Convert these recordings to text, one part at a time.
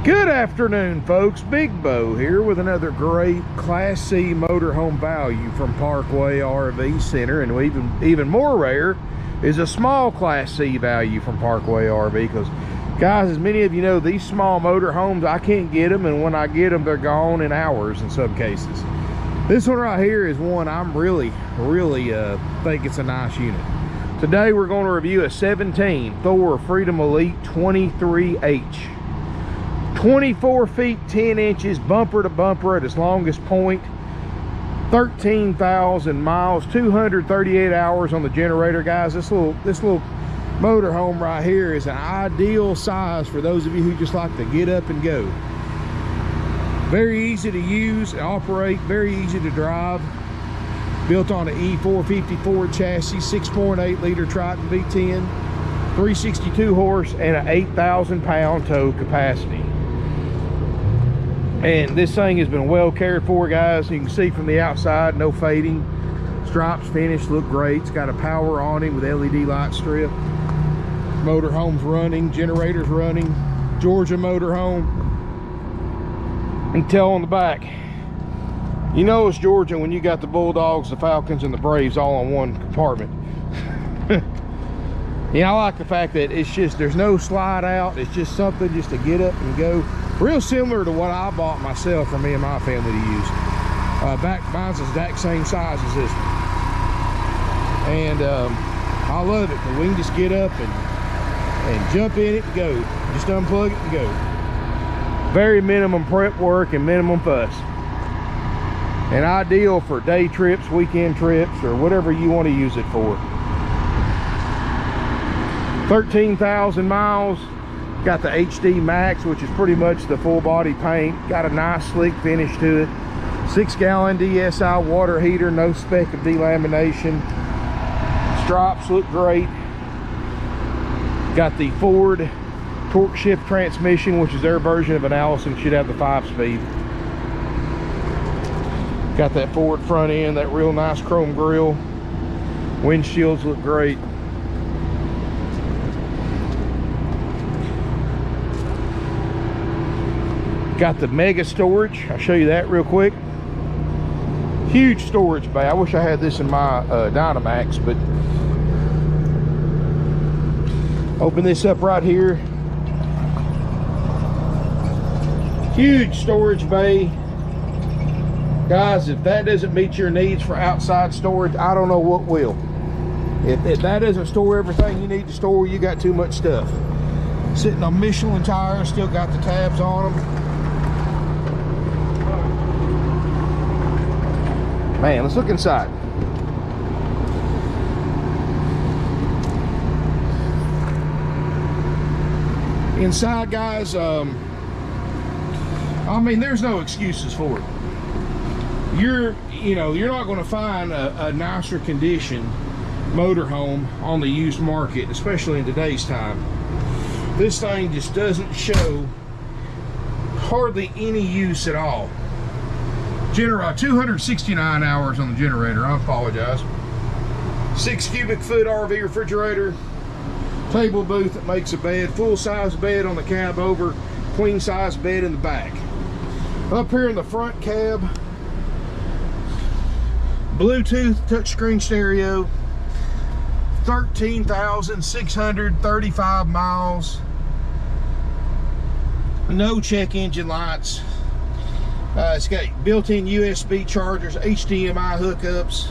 Good afternoon, folks. Big Bo here with another great Class C motorhome value from Parkway RV Center, and even more rare is a small Class C value from Parkway RV, because guys, as many of you know, these small motorhomes, I can't get them, and when I get them, they're gone in hours in some cases. This one right here is one I'm really think it's a nice unit. Today we're going to review a 17 Thor Freedom Elite 23H. 24 feet 10 inches bumper to bumper at its longest point, 13,000 miles, 238 hours on the generator. Guys, this little motorhome right here is an ideal size for those of you who just like to get up and go. Very easy to use and operate, very easy to drive. Built on an E450 Ford chassis, 6.8 liter Triton V10, 362 horse, and an 8,000 pound tow capacity. And this thing has been well cared for, guys. You can see from the outside, no fading. Stripes finished, look great. It's got a power awning with LED light strip. Motorhome's running, generator's running. Georgia motorhome. You can tell on the back. You know it's Georgia when you got the Bulldogs, the Falcons, and the Braves all in one compartment. Yeah, I like the fact that it's just, there's no slide out. It's just something just to get up and go. Real similar to what I bought myself for me and my family to use. Mine's the exact same size as this one. And I love it, because we can just get up and jump in it and go. Just unplug it and go. Very minimum prep work and minimum fuss. And ideal for day trips, weekend trips, or whatever you want to use it for. 13,000 miles. Got the HD Max, which is pretty much the full body paint. Got a nice slick finish to it. 6 gallon DSi water heater, no speck of delamination. Stripes look great. Got the Ford Torqueshift transmission, which is their version of an Allison. Should have the 5-speed. Got that Ford front end, that real nice chrome grille. Windshields look great. Got the mega storage. I'll show you that real quick. Huge storage bay. I wish I had this in my Dynamax, but open this up right here. Huge storage bay. Guys, if that doesn't meet your needs for outside storage, I don't know what will. If that doesn't store everything you need to store, you got too much stuff. Sitting on Michelin tires, still got the tabs on them. Man, let's look inside. Inside, guys, I mean, there's no excuses for it. You're not going to find a nicer condition motorhome on the used market, especially in today's time. This thing just doesn't show hardly any use at all. 269 hours on the generator. I apologize. 6 cubic foot RV refrigerator, table booth that makes a bed, full size bed on the cab over, queen size bed in the back. Up here in the front cab, Bluetooth touchscreen stereo, 13,635 miles, no check engine lights. It's got built-in USB chargers, HDMI hookups,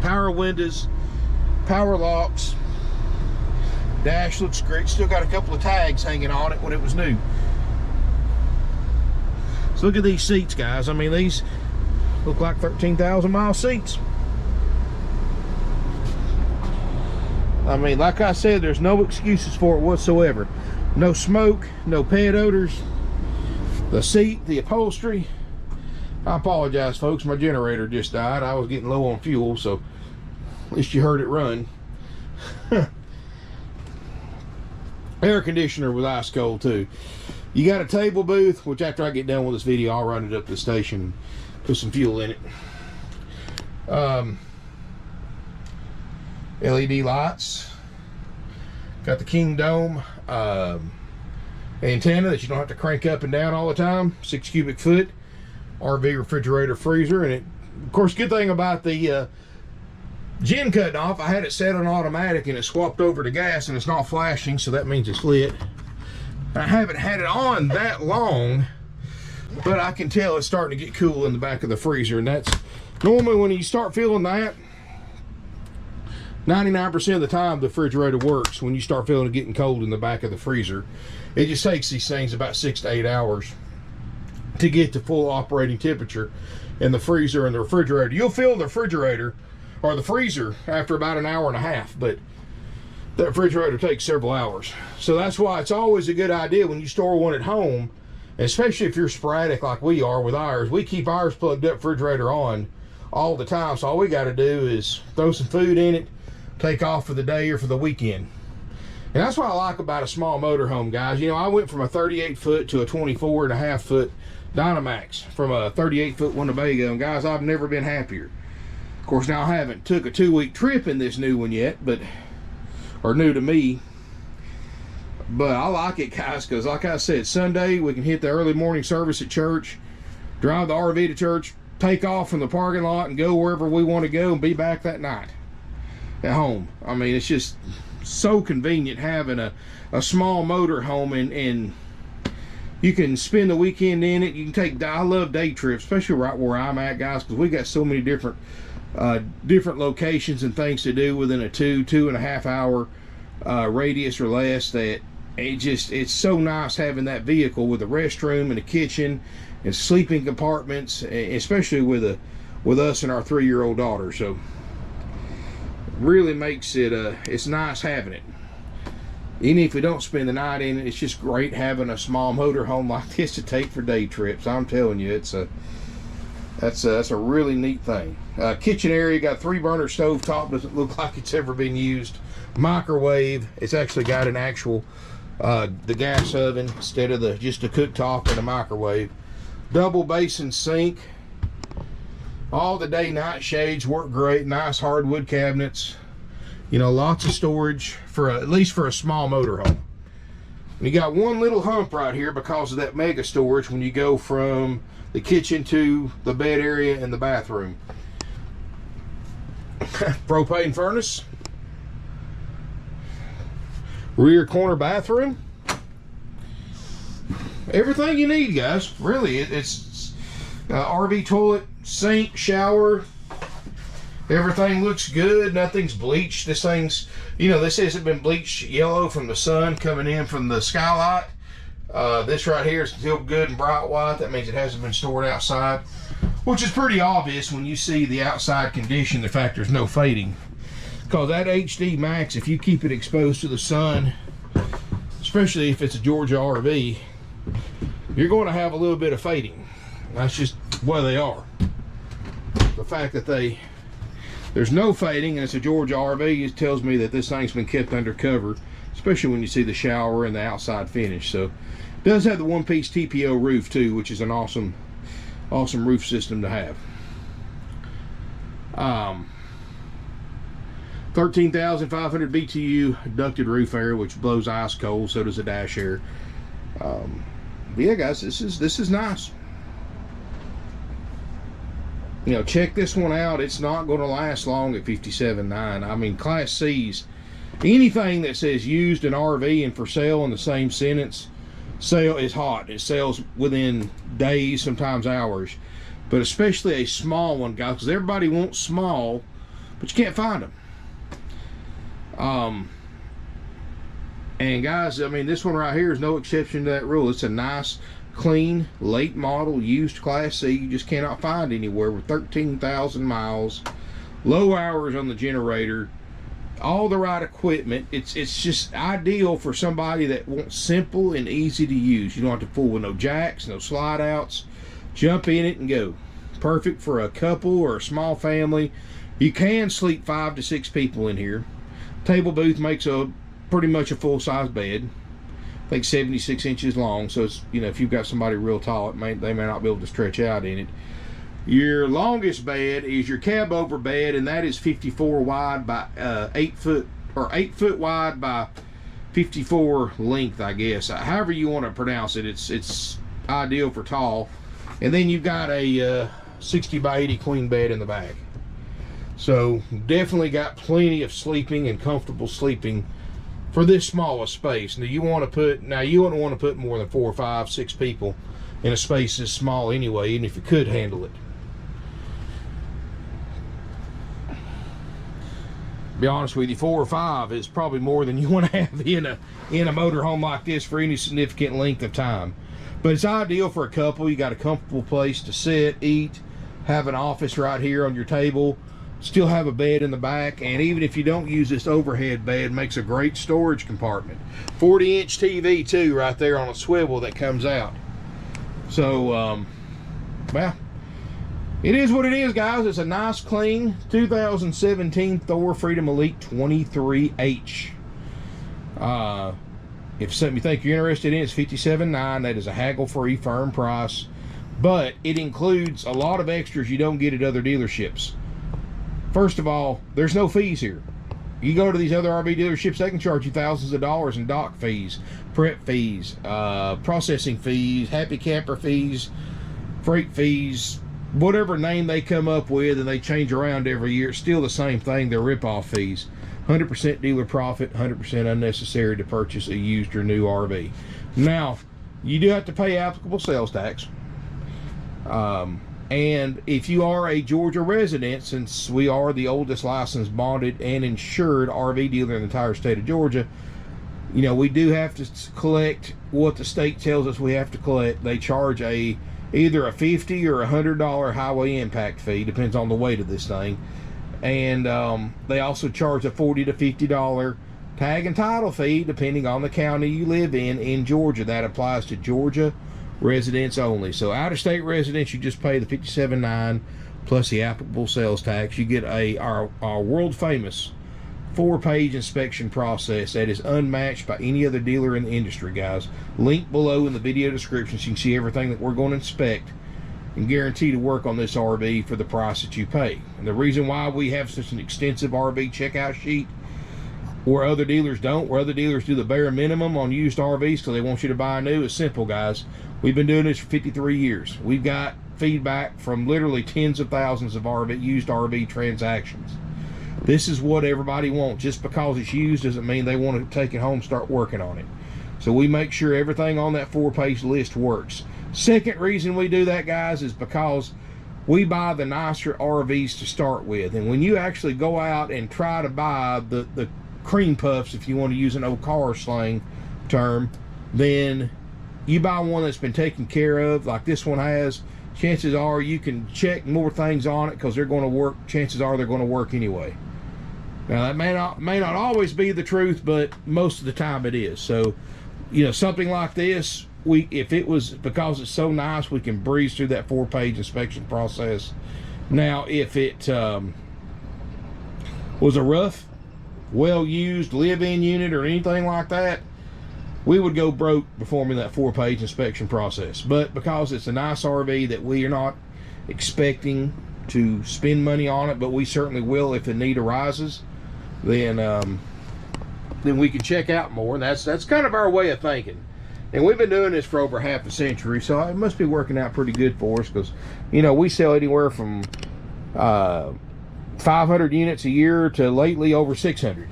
power windows, power locks. Dash looks great. Still got a couple of tags hanging on it when it was new. So look at these seats, guys. I mean, these look like 13,000 mile seats. I mean, like I said, there's no excuses for it whatsoever. No smoke, no pet odors. The seat, the upholstery. I apologize, folks. My generator just died. I was getting low on fuel, so at least you heard it run. Air conditioner was ice cold too. You got a table booth, which after I get done with this video, I'll run it up to the station and put some fuel in it. LED lights. Got the King Dome antenna that you don't have to crank up and down all the time. 6 cubic foot RV refrigerator freezer. And it, of course, good thing about the gen cutting off, I had it set on automatic and it swapped over to gas and it's not flashing, so that means it's lit. I haven't had it on that long, but I can tell it's starting to get cool in the back of the freezer. And that's normally when you start feeling that, 99% of the time the refrigerator works when you start feeling it getting cold in the back of the freezer. It just takes these things about 6 to 8 hours to get to full operating temperature in the freezer and the refrigerator. You'll feel the refrigerator or the freezer after about an hour and a half, but that refrigerator takes several hours. So that's why it's always a good idea when you store one at home, especially if you're sporadic like we are with ours. We keep ours plugged up refrigerator on all the time, so all we got to do is throw some food in it, take off for the day or for the weekend. And that's what I like about a small motorhome, guys. You know, I went from a 38 foot to a 24.5 foot Dynamax from a 38 foot Winnebago, and guys, I've never been happier. Of course, now I haven't took a 2-week trip in this new one yet, but, or new to me, but I like it, guys, because like I said, Sunday we can hit the early morning service at church, drive the RV to church, take off from the parking lot and go wherever we want to go and be back that night at home. I mean, it's just so convenient having a small motor home, and you can spend the weekend in it. You can take, I love day trips, especially right where I'm at, guys, because we got so many different locations and things to do within a 2.5 hour radius or less, that it's so nice having that vehicle with a restroom and a kitchen and sleeping compartments, especially with us and our 3-year-old daughter. So really makes it it's nice having it. Even if we don't spend the night in it, it's just great having a small motor home like this to take for day trips. I'm telling you, that's a really neat thing. Kitchen area, got 3-burner stove top, doesn't look like it's ever been used. Microwave, it's actually got an actual the gas oven instead of just a cooktop and a microwave. Double basin sink. All the day night shades work great. Nice hardwood cabinets. You know, lots of storage for at least for a small motorhome. You got one little hump right here because of that mega storage when you go from the kitchen to the bed area and the bathroom. Propane furnace. Rear corner bathroom. Everything you need, guys. Really, it's RV toilet, sink, shower. Everything looks good. Nothing's bleached. This thing's, you know, this hasn't been bleached yellow from the sun coming in from the skylight. This right here is still good and bright white. That means it hasn't been stored outside, which is pretty obvious when you see the outside condition, the fact there's no fading. Because that HD Max, if you keep it exposed to the sun, especially if it's a Georgia RV, you're going to have a little bit of fading. That's just where they are. The fact that there's no fading and it's a Georgia RV, it tells me that this thing's been kept under cover, especially when you see the shower and the outside finish. So it does have the one-piece TPO roof too, which is an awesome roof system to have. 13,500 BTU ducted roof air, which blows ice cold. So does the dash air. But yeah, guys, this is nice. You know, check this one out. It's not going to last long at 57.9. I mean, Class C's, anything that says used in RV and for sale in the same sentence, sale is hot. It sells within days, sometimes hours. But especially a small one, guys, because everybody wants small, but you can't find them. And guys, I mean, this one right here is no exception to that rule. It's a nice, clean, late model, used Class C. You just cannot find anywhere with 13,000 miles, low hours on the generator, all the right equipment. It's just ideal for somebody that wants simple and easy to use. You don't have to fool with no jacks, no slide outs. Jump in it and go. Perfect for a couple or a small family. You can sleep 5 to 6 people in here. Table booth makes a pretty much a full-size bed. I think 76 inches long, so it's, you know, if you've got somebody real tall, they may not be able to stretch out in it. Your longest bed is your cab over bed, and that is 54 wide by 8 foot, or 8 foot wide by 54 length, I guess. However you want to pronounce it, it's ideal for tall. And then you've got a 60 by 80 queen bed in the back. So definitely got plenty of sleeping and comfortable sleeping for this small a space. Now you wouldn't want to put more than 4, 5, 6 people in a space this small anyway, even if you could handle it. Be honest with you, 4 or 5 is probably more than you want to have in a motorhome like this for any significant length of time. But it's ideal for a couple. You got a comfortable place to sit, eat, have an office right here on your table, still have a bed in the back, and even if you don't use this overhead bed, makes a great storage compartment. 40-inch TV too, right there on a swivel that comes out. So, well, it is what it is, guys. It's a nice, clean 2017 Thor Freedom Elite 23H. If something you think you're interested in, it's $57,900. That is a haggle-free, firm price. But it includes a lot of extras you don't get at other dealerships. First of all, there's no fees here. You go to these other RV dealerships, they can charge you thousands of dollars in dock fees, prep fees, processing fees, happy camper fees, freight fees, whatever name they come up with, and they change around every year. It's still the same thing. They're rip-off fees. 100% dealer profit, 100% unnecessary to purchase a used or new RV. Now, you do have to pay applicable sales tax. And if you are a Georgia resident, since we are the oldest licensed, bonded, and insured RV dealer in the entire state of Georgia, you know, we do have to collect what the state tells us we have to collect. They charge either a $50 or $100 highway impact fee, depends on the weight of this thing. And they also charge a $40 to $50 tag and title fee, depending on the county you live in Georgia. That applies to Georgia residents only. So out-of-state residents, you just pay the $57,900 plus the applicable sales tax. You get our world-famous 4-page inspection process that is unmatched by any other dealer in the industry, guys. Link below in the video description so you can see everything that we're going to inspect and guarantee to work on this RV for the price that you pay. And the reason why we have such an extensive RV checkout sheet where other dealers don't, where other dealers do the bare minimum on used RVs because they want you to buy new, is simple, guys. We've been doing this for 53 years. We've got feedback from literally tens of thousands of used RV transactions. This is what everybody wants. Just because it's used doesn't mean they want to take it home and start working on it. So we make sure everything on that 4-page list works. Second reason we do that, guys, is because we buy the nicer RVs to start with. And when you actually go out and try to buy the cream puffs, if you want to use an old car slang term, then you buy one that's been taken care of, like this one has, chances are you can check more things on it because they're going to work. Chances are they're going to work anyway. Now, that may not always be the truth, but most of the time it is. So, you know, something like this, if it was, because it's so nice, we can breeze through that 4-page inspection process. Now, if it was a rough, well-used live-in unit or anything like that, we would go broke performing that 4-page inspection process. But because it's a nice RV that we are not expecting to spend money on it, but we certainly will if the need arises, then we can check out more. And that's kind of our way of thinking. And we've been doing this for over half a century, so it must be working out pretty good for us because, you know, we sell anywhere from 500 units a year to lately over 600.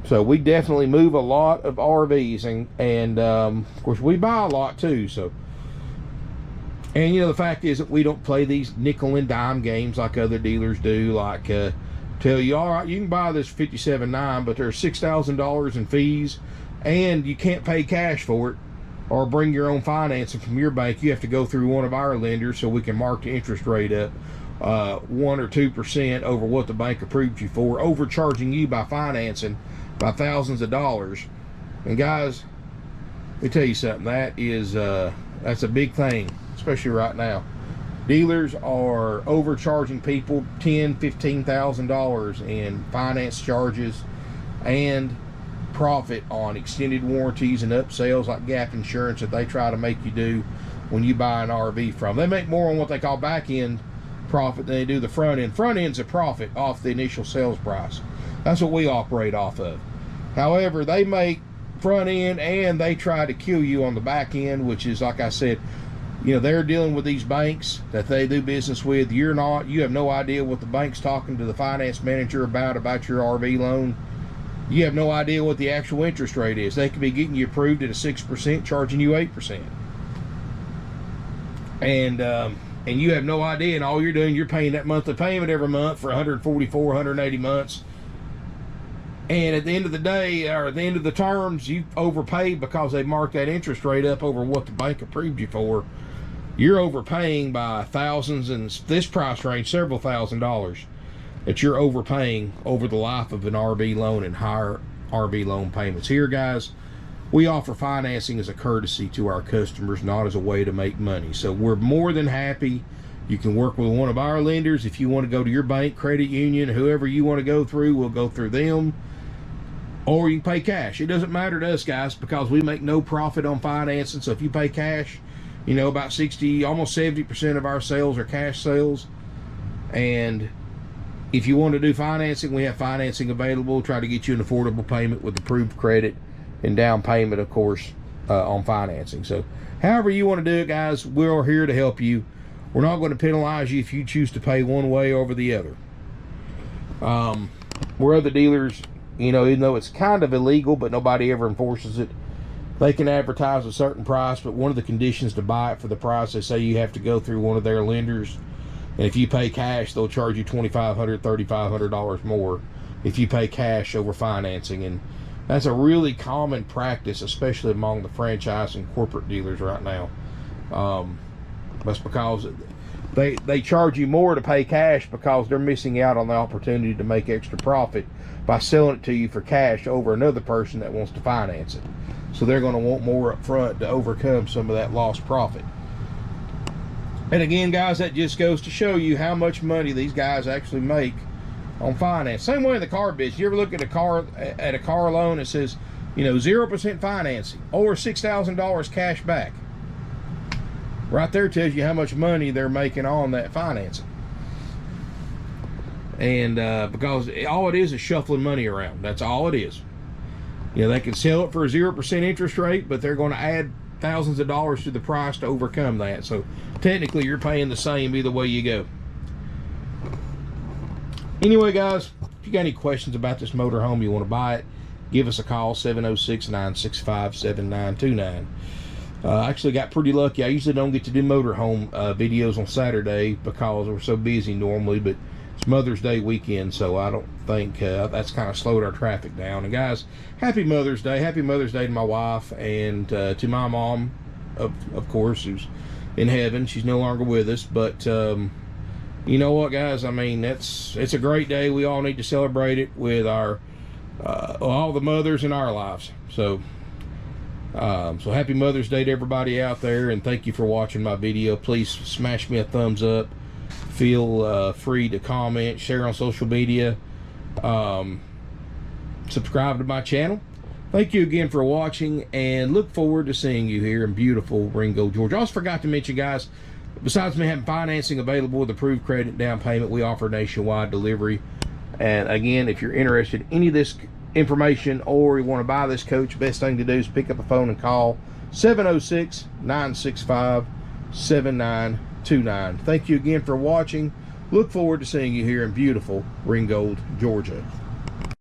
So we definitely move a lot of RVs, and of course we buy a lot too. So, and you know, the fact is that we don't play these nickel and dime games like other dealers do, like tell you, all right, you can buy this $57,900, but there's $6,000 in fees, and you can't pay cash for it or bring your own financing from your bank. You have to go through one of our lenders so we can mark the interest rate up 1 or 2% over what the bank approved you for, overcharging you by financing by thousands of dollars. And guys, let me tell you something, that's a big thing, especially right now. Dealers are overcharging people $10,000, $15,000 in finance charges and profit on extended warranties and upsells like gap insurance that they try to make you do when you buy an RV from. They make more on what they call back end profit than they do the front end. Front end's a profit off the initial sales price. That's what we operate off of. However, they make front end, and they try to kill you on the back end, which is, like I said, you know, they're dealing with these banks that they do business with. You're not. You have no idea what the bank's talking to the finance manager about your RV loan. You have no idea what the actual interest rate is. They could be getting you approved at a 6%, charging you 8%. And you have no idea, and all you're doing, you're paying that monthly payment every month for 144, 180 months. And at the end of the day, or at the end of the terms, you overpaid because they marked that interest rate up over what the bank approved you for. You're overpaying by thousands, and this price range, several $1,000s, that you're overpaying over the life of an RV loan and higher RV loan payments. Here, guys, we offer financing as a courtesy to our customers, not as a way to make money. So we're more than happy. You can work with one of our lenders. If you want to go to your bank, credit union, whoever you want to go through, we'll go through them. Or you can pay cash. It doesn't matter to us, guys, because we make no profit on financing. So if you pay cash, you know, about 60, almost 70% of our sales are cash sales. And if you want to do financing, we have financing available. Try to get you an affordable payment with approved credit and down payment, of course, on financing. So however you want to do it, guys, we're here to help you. We're not going to penalize you if you choose to pay one way over the other. Where other dealers, you know, even though it's kind of illegal, but nobody ever enforces it, they can advertise a certain price, but one of the conditions to buy it for the price, they say you have to go through one of their lenders. And if you pay cash, they'll charge you $2,500, $3,500 more if you pay cash over financing. And that's a really common practice, especially among the franchise and corporate dealers right now. That's because they charge you more to pay cash because they're missing out on the opportunity to make extra profit by selling it to you for cash over another person that wants to finance it. So they're going to want more up front to overcome some of that lost profit. And again, guys, that just goes to show you how much money these guys actually make on finance. Same way in the car business. You ever look at a car loan that says, you know, 0% financing or $6,000 cash back? Right there tells you how much money they're making on that financing. And because all it is shuffling money around. That's all it is. You know, they can sell it for a 0% interest rate, but they're going to add thousands of dollars to the price to overcome that. So technically you're paying the same either way you go. Anyway, guys, if you got any questions about this motorhome, you want to buy it, give us a call, 706-965-7929. I actually got pretty lucky. I usually don't get to do motorhome videos on Saturday because we're so busy normally, but it's Mother's Day weekend, so I don't think that's kind of slowed our traffic down. And guys, happy Mother's Day. Happy Mother's Day to my wife and to my mom, of course, who's in heaven. She's no longer with us, but you know what, guys? I mean, it's a great day. We all need to celebrate it with our all the mothers in our lives. So happy Mother's Day to everybody out there, and thank you for watching my video. Please smash me a thumbs up. Feel free to comment, share on social media, subscribe to my channel. Thank you again for watching, and look forward to seeing you here in beautiful Ringgold, Georgia. I also forgot to mention, guys, besides me having financing available with approved credit down payment, we offer nationwide delivery. And again, if you're interested in any of this information or you want to buy this coach, best thing to do is pick up a phone and call 706-965-7929. Thank you again for watching. Look forward to seeing you here in beautiful Ringgold, Georgia.